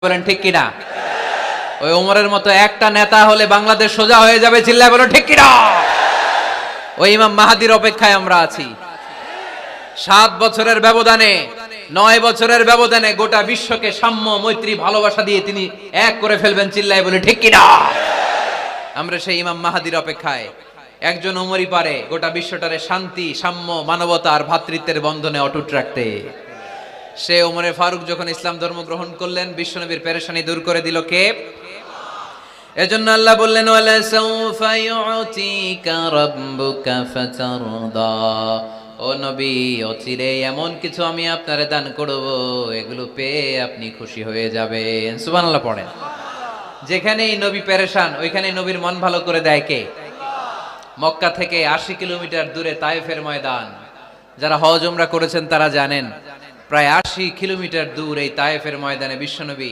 বলেন ঠিক কিনা? ওই ওমরের মতো একটা নেতা হলে বাংলাদেশ সোজা হয়ে যাবে, চিল্লায় বলেন ঠিক কিনা? ওই ইমাম মাহাদির অপেক্ষায় আমরা আছি। 7 বছরের ব্যবধানে, 9 বছরের ব্যবধানে গোটা বিশ্বকে সাম্য, মৈত্রী, ভালোবাসা দিয়ে তিনি এক করে ফেলবেন, চিল্লায় বলে ঠিক কিনা? আমরা সেই ইমাম মাহাদির অপেক্ষায়। একজন ওমরই পারে গোটা বিশ্বটারে শান্তি, সাম্য, মানবতা আর ভ্রাতৃত্বের বন্ধনে অটুট রাখতে। সে ওমরে ফারুক যখন ইসলাম ধর্ম গ্রহণ করলেন, বিশ্বনবীর পেরেশানি দূর করে দিল কে? এজন্য আল্লাহ বললেন, ওয়ালা সাউফা ইউতিকা রাব্বুকা ফাতারদা। ও নবী, অচিরে এমন কিছু আমি আপনারে দান করব, এগুলো পেয়ে আপনি খুশি হয়ে যাবেন। সুবহানাল্লাহ পড়েন। যেখানেই নবী পেরেশান, ওইখানেই নবীর মন ভালো করে দেয় কে? মক্কা থেকে 80 কিলোমিটার দূরে তায়েফের ময়দান। যারা হজ উমরা করেছেন তারা জানেন, প্রায় 80 কিলোমিটার দূর এই তায়েফের ময়দানে বিশ্বনবী